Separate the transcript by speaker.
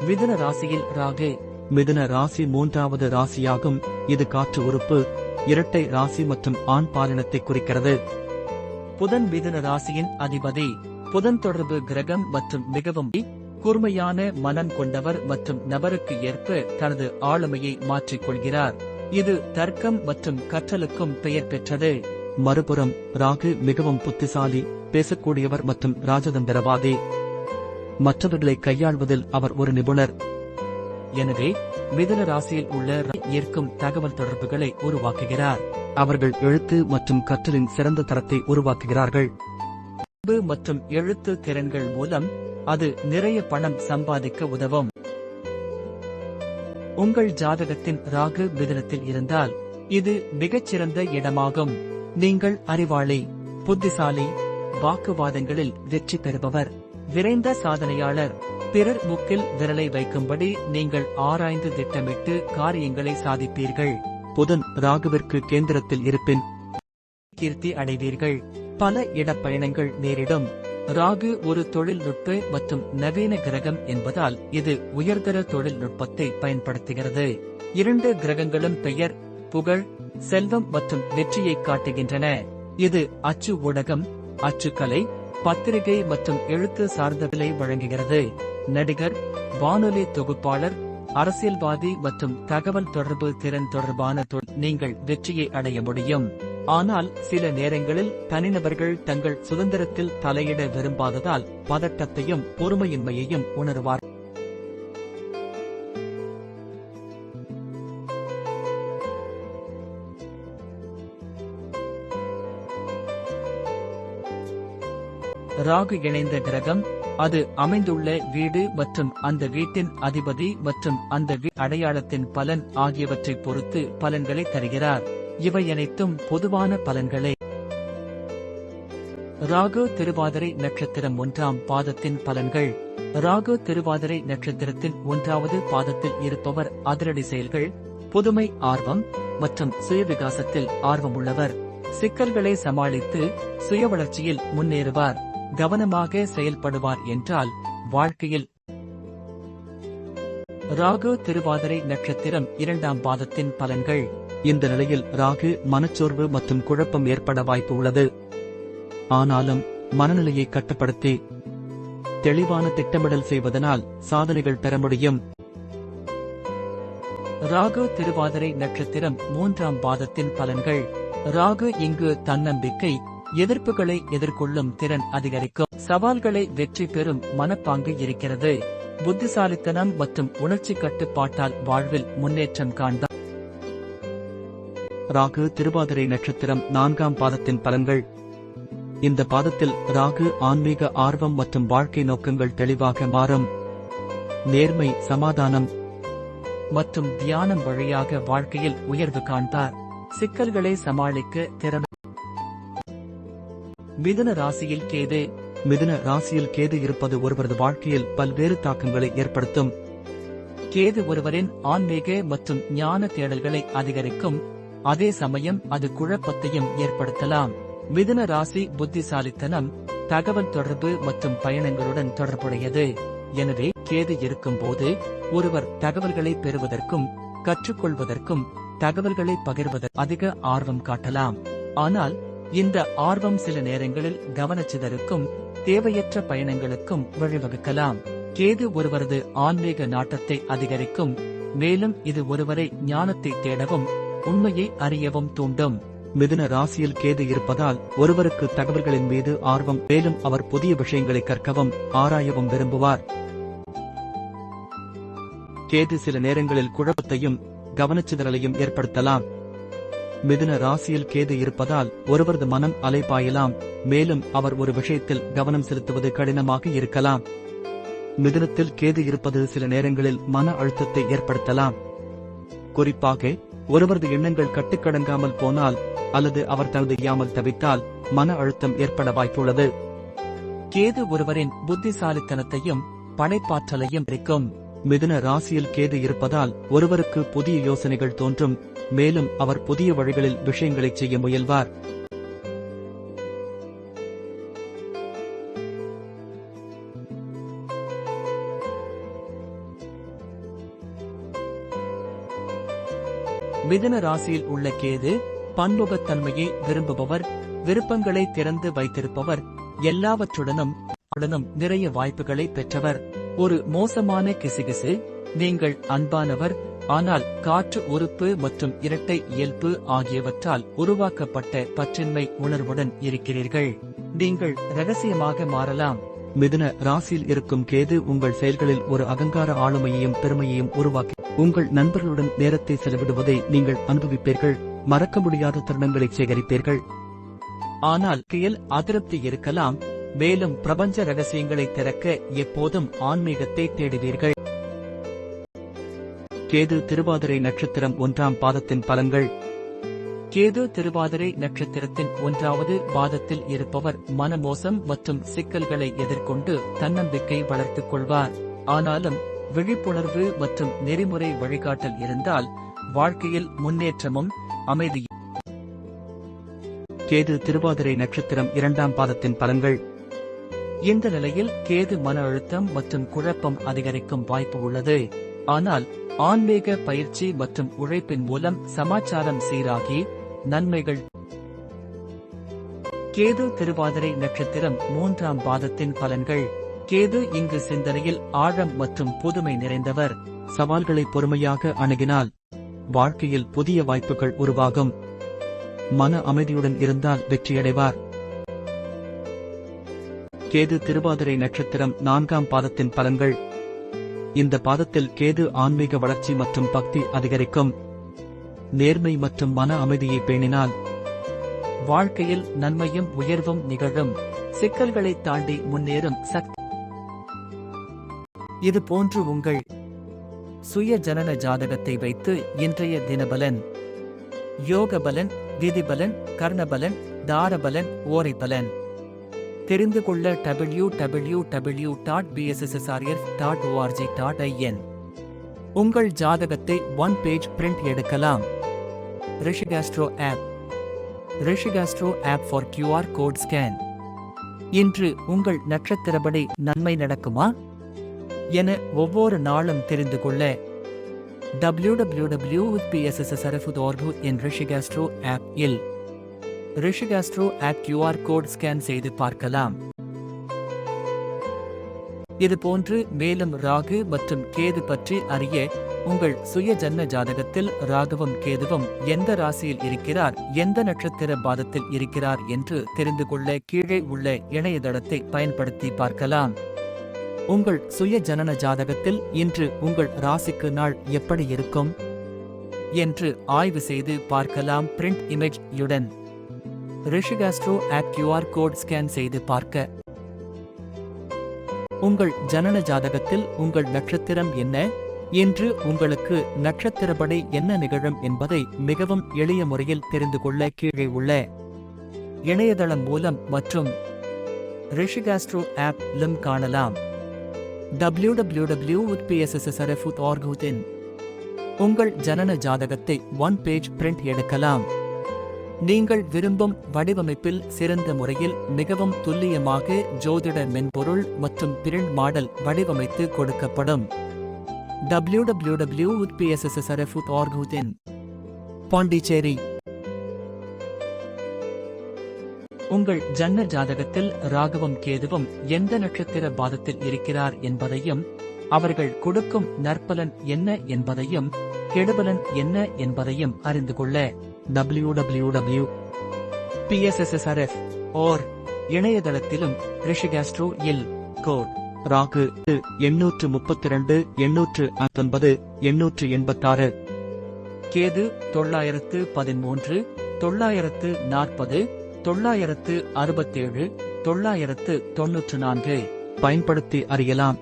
Speaker 1: மிதுன ராசியில் ராகு.
Speaker 2: மிதுன ராசி மூன்றாவது ராசியாகும். இது காற்று உறுப்பு, இரட்டை ராசி மற்றும் ஆண் பாலினத்தை குறிக்கிறது.
Speaker 1: புதன் மிதுன ராசியின் அதிபதி. புதன் தொடர்பு கிரகம் மற்றும் மிகவும் கூர்மையான மனம் கொண்டவர் மற்றும் நபருக்கு ஏற்ப தனது ஆளுமையை மாற்றிக்கொள்கிறார். இது தர்க்கம் மற்றும் கற்றலுக்கும் பெயர் பெற்றது.
Speaker 2: மறுபுறம் ராகு மிகவும் புத்திசாலி, பேசக்கூடியவர் மற்றும் ராஜதந்திரவாதி. மற்றவர்களை கையாள்வதில் அவர் ஒரு நிபுணர்.
Speaker 1: எனவே மிதுன ராசியில் உள்ள ஈர்க்கும் தகவல் தொடர்புகளை உருவாக்குகிறார்.
Speaker 2: அவர்கள் எழுத்து மற்றும் கற்றலின் சிறந்த தரத்தை உருவாக்குகிறார்கள்.
Speaker 1: மற்றும் எழுத்து திறன்கள் மூலம் அது நிறைய பணம் சம்பாதிக்க உதவும். உங்கள் ஜாதகத்தின் ராகு மிதுனத்தில் இருந்தால் இது மிகச்சிறந்த இடமாகும். நீங்கள் அறிவாளி, புத்திசாலி, வாக்குவாதங்களில் வெற்றி பெறுபவர், விரைந்த சாதனையாளர். பிறர் முக்கில் விரலை வைக்கும்படி நீங்கள் ஆராய்ந்து திட்டமிட்டு காரியங்களை சாதிப்பீர்கள்.
Speaker 2: புதன் ராகுவிற்கு கேந்திரத்தில் இருப்பின்
Speaker 1: கீர்த்தி அடைவீர்கள். பல இடப்பயணங்கள் நேரிடும். ராகு ஒரு தொழில்நுட்ப மற்றும் நவீன கிரகம் என்பதால் இது உயர்தர தொழில்நுட்பத்தை பயன்படுத்துகிறது. இரண்டு கிரகங்களும் பெயர், புகழ், செல்வம் மற்றும் வெற்றியை காட்டுகின்றன. இது அச்சு ஊடகம், அச்சுக்கலை, பத்திரிகை மற்றும் எழுத்து சார்ந்தவர்களை வழங்குகிறது. நடிகர், வானொலி தொகுப்பாளர், அரசியல்வாதி மற்றும் தகவல் தொடர்பு திறன் தொடர்பான நீங்கள் வெற்றியை அடைய முடியும். ஆனால் சில நேரங்களில் தனிநபர்கள் தங்கள் சுதந்திரத்தில் தலையிட விரும்பாததால் பதட்டத்தையும் பொறுமையின்மையையும் உணருவார். ராகு இணைந்த கிரகம், அது அமைந்துள்ள வீடு மற்றும் அந்த வீட்டின் அதிபதி மற்றும் அந்த அடையாளத்தின் பலன் ஆகியவற்றை பொறுத்து பலன்களை தருகிறார். இவை அனைத்தும் பொதுவான பலன்களே. ராகு திருவாதிரை நட்சத்திரம் 1ஆம் பாதத்தின் பலன்கள். ராகு திருவாதிரை நட்சத்திரத்தின் 1வது பாதத்தில் இருப்பவர் அதிரடி செயல்கள், புதுமை ஆர்வம் மற்றும் சுய விகாசத்தில் ஆர்வமுள்ளவர். சிக்கல்களை சமாளித்து சுய வளர்ச்சியில் முன்னேறுவார். கவனமாக செயல்படுவார் என்றால் வாழ்க்கையில். ராகு திருவாதிரை நட்சத்திரம் 2ஆம் பாதத்தின் பலன்கள்.
Speaker 2: இந்த நிலையில் ராகு மனச்சோர்வு மற்றும் குழப்பம் ஏற்பட வாய்ப்பு உள்ளது. ஆனாலும் மனநிலையை கட்டுப்படுத்தி தெளிவான திட்டமிடல் செய்வதனால் சாதனைகள் பெற முடியும்.
Speaker 1: ராகு திருவாதிரை நட்சத்திரம் 3ஆம் பாதத்தின் பலன்கள். ராகு இங்கு தன்னம்பிக்கை, எதிர்ப்புகளை எதிர்கொள்ளும் திறன் அதிகரிக்கும். சவால்களை வெற்றி பெறும் மனப்பாங்கு இருக்கிறது. புத்திசாலித்தனம் மற்றும் உணர்ச்சி கட்டுப்பாட்டால் வாழ்வில் முன்னேற்றம் காண்பார்.
Speaker 2: ராகு திருவாதிரை நட்சத்திரம் 4ஆம் பாதத்தின் பலன்கள். இந்த பாதத்தில் ராகு ஆன்மீக ஆர்வம் மற்றும் வாழ்க்கை நோக்கங்கள் தெளிவாக மாறும். நேர்மை, சமாதானம்
Speaker 1: மற்றும் தியானம் வழியாக வாழ்க்கையில் உயர்வு காண்பார். சிக்கல்களை சமாளிக்க திறமை. மிதுன ராசியில் கேது.
Speaker 2: மிதுன ராசியில் கேது இருப்பது ஒருவரது வாழ்க்கையில் பல்வேறு தாக்கங்களை ஏற்படுத்தும்.
Speaker 1: கேது ஒருவரின் ஆன்மீக மற்றும் ஞான தேடல்களை அதிகரிக்கும். அதே சமயம் அது குழப்பத்தையும் ஏற்படுத்தலாம். மிதுன ராசி புத்திசாலித்தனம், தகவல் தொடர்பு மற்றும் பயணங்களுடன் தொடர்புடையது. எனவே கேது இருக்கும்போது ஒருவர் தகவல்களை பெறுவதற்கும் கற்றுக்கொள்வதற்கும் தகவல்களை பகிர்வதற்கு அதிக ஆர்வம் காட்டலாம். ஆனால் இந்த ஆர்வம் சில நேரங்களில் கவனச்சிதறுக்கும், தேவையற்ற பயணங்களுக்கும் வழிவகுக்கலாம். கேது ஒருவரது ஆன்மீக நாட்டத்தை அதிகரிக்கும், மேலும் இது ஒருவரை ஞானத்தை தேடவும் உண்மையை அறியவும் தூண்டும்.
Speaker 2: மிதுன ராசியில் கேது இருப்பதால் ஒருவருக்கு தகவல்களின் மீது ஆர்வம், மேலும் அவர் புதிய விஷயங்களை கற்கவும் ஆராயவும் விரும்புவார். கேது சில நேரங்களில் குழப்பத்தையும் கவனச்சிதறலையும் ஏற்படுத்தலாம். மிதுன ராசியில் கேது இருப்பதால் ஒருவரது மனம் அலைபாயலாம், மேலும் அவர் ஒரு விஷயத்தில் கவனம் செலுத்துவது கடினமாக இருக்கலாம். மிதுனத்தில் கேது இருப்பது சில நேரங்களில் மன அழுத்தத்தை ஏற்படுத்தலாம். குறிப்பாக ஒருவரது எண்ணங்கள் கட்டுக்கடங்காமல் போனால் அல்லது அவர் தனது செய்யாமல் தவித்தால் மன அழுத்தம் ஏற்பட வாய்ப்புள்ளது.
Speaker 1: கேது ஒருவரின் புத்திசாலித்தனத்தையும் படைப்பாற்றலையும் இருக்கும்.
Speaker 2: மிதுன ராசியில் கேது இருப்பதால் ஒருவருக்கு புதிய யோசனைகள் தோன்றும், மேலும் அவர் புதிய வழிகளில் விஷயங்களை செய்ய முயல்வார்.
Speaker 1: மிதுன ராசியில் உள்ள கேது பன்முகத்தன்மையை விரும்புபவர், விருப்பங்களை திறந்து வைத்திருப்பவர், எல்லாவற்றுடனும் நிறைய வாய்ப்புகளை பெற்றவர். ஒரு மோசமான கிசுகிசு, நீங்கள் அன்பானவர், ஆனால் காற்று உறுப்பு மற்றும் இரட்டை இயல்பு ஆகியவற்றால் உருவாக்கப்பட்ட பற்றின்மை உணர்வுடன் இருக்கிறீர்கள். நீங்கள் ரகசியமாக மாறலாம்.
Speaker 2: மிதுன ராசியில் இருக்கும் கேது உங்கள் செயல்களில் ஒரு அகங்கார ஆளுமையையும் பெருமையையும் உருவாக்கி உங்கள் நண்பர்களுடன் நேரத்தை செலவிடுவதை நீங்கள் அனுபவிப்பீர்கள். மறக்க முடியாத தருணங்களை சேகரிப்பீர்கள்.
Speaker 1: ஆனால் கீழ் அதிருப்தி இருக்கலாம். மேலும் பிரபஞ்ச ரகசியங்களை திறக்க எப்போதும் ஆன்மீகத்தை தேடுவீர்கள்.
Speaker 2: கேது திருவாதிரை நட்சத்திரம் 1ஆம் பாதத்தின் பலன்கள்.
Speaker 1: கேது திருவாதிரை நட்சத்திரத்தின் 1வது பாதத்தில் இருப்பவர் மனமோசம் மற்றும் சிக்கல்களை எதிர்கொண்டு தன்னம்பிக்கை வளர்த்துக் கொள்வார். ஆனாலும் விழிப்புணர்வு மற்றும் நெறிமுறை வழிகாட்டல் இருந்தால் வாழ்க்கையில் முன்னேற்றமும் அமைதியும்.
Speaker 2: கேது திருவாதிரை நட்சத்திரம் 2ஆம் பாதத்தின் பலன்கள்.
Speaker 1: இந்த நிலையில் கேது மன அழுத்தம் மற்றும் குழப்பம் அதிகரிக்கும் வாய்ப்பு உள்ளது. ஆனால் ஆன்மீக பயிற்சி மற்றும் உழைப்பின் மூலம் சமாச்சாரம் சீராகி நன்மைகள். கேது திருவாதிரை நட்சத்திரம் 3ஆம் பாதத்தின் பலன்கள். கேது இங்கு சிந்தனையில் ஆழம் மற்றும் புதுமை நிறைந்தவர்.
Speaker 2: சவால்களை பொறுமையாக அணுகினால் வாழ்க்கையில் புதிய வாய்ப்புகள் உருவாகும். மன அமைதியுடன் இருந்தால் வெற்றியடைவார். கேது திருவாதிரை நட்சத்திரம் 4ஆம் பாதத்தின் பலன்கள். இந்த பாதத்தில் கேது ஆன்மீக வளர்ச்சி மற்றும் பக்தி அதிகரிக்கும். நேர்மை மற்றும் மன அமைதியை பேணினால்
Speaker 1: வாழ்க்கையில் நன்மையும் உயர்வும் நிகழும். சிக்கல்களை தாண்டி முன்னேறும் சக்தி. இது போன்று உங்கள் சுய ஜனன ஜாதகத்தை வைத்து இன்றைய தினபலன், யோகபலன், விதிபலன், கர்ணபலன், தாரபலன், ஓரைபலன் தெரிந்து கொள்ள www.bssrf.org.in. உங்கள் ஜாதகத்தை 1 பேஜ் பிரிண்ட் எடுக்கலாம். Rishiastro app. Rishiastro app for QR code scan. இன்று உங்கள் நட்சத்திரப்படி நன்மை நடக்குமா என ஒவ்வொரு நாளும் தெரிந்து கொள்ள www.bssrf.org.in ரிஷிகாஸ்ட்ரோ ஆப் இல் ரிஷிகாஸ்ட்ரோ ஆப் QR கோட் ஸ்கேன் செய்து பார்க்கலாம். இதுபோன்று மேலும் ராகு மற்றும் கேது பற்றி அறிய உங்கள் சுய ஜன்ம ஜாதகத்தில் ராகுவும் கேதுவும் எந்த ராசியில் இருக்கிறார், எந்த நட்சத்திர பாதத்தில் இருக்கிறார் என்று தெரிந்து கொள்ள கீழே உள்ள இணையதளத்தை பயன்படுத்தி பார்க்கலாம். உங்கள் சுய ஜனன ஜாதகத்தில் இன்று உங்கள் ராசிக்கு நாள் எப்படி இருக்கும் என்று ஆய்வு செய்து பார்க்கலாம். பிரிண்ட் இமேஜ் யுடன் Rishiastro app QR code scan செய்து பார்க்க. உங்கள் ஜனன ஜாதகத்தில் உங்கள் நட்சத்திரம் என்ன, இன்று உங்களுக்கு நட்சத்திரப்படி என்ன நிகழும் என்பதை மிகவும் எளிய முறையில் தெரிந்து கொள்ள கீழே உள்ள இணையதளம் மூலம் மற்றும் ரிஷிகாஸ்ட்ரோ ஆப் லும் காணலாம். www.bssrf.org.in. உங்கள் ஜனன ஜாதகத்தை 1 பேஜ் பிரிண்ட் எடுக்கலாம். நீங்கள் விரும்பும் வடிவமைப்பில் சிறந்த முறையில் மிகவும் துல்லியமாக ஜோதிட மென்பொருள் மற்றும் பிரிண்ட் மாடல் வடிவமைத்து கொடுக்கப்படும். www.bssrf.org.in. பாண்டிச்சேரி. உங்கள் ஜன்ம ஜாதகத்தில் ராகுவும் கேதுவும் எந்த நட்சத்திர பாதத்தில் இருக்கிறார் என்பதையும், அவர்கள் கொடுக்கும் நற்பலன் என்ன என்பதையும், கெடுபலன் என்ன என்பதையும் அறிந்து கொள்ள www.bssrf.org இணையதளத்திலும் ரிஷிகாஸ்ட்ரோ இல் கோட்
Speaker 2: ராகு 832 859 886,
Speaker 1: கேது 913 940 967 994
Speaker 2: பயன்படுத்தி அறியலாம்.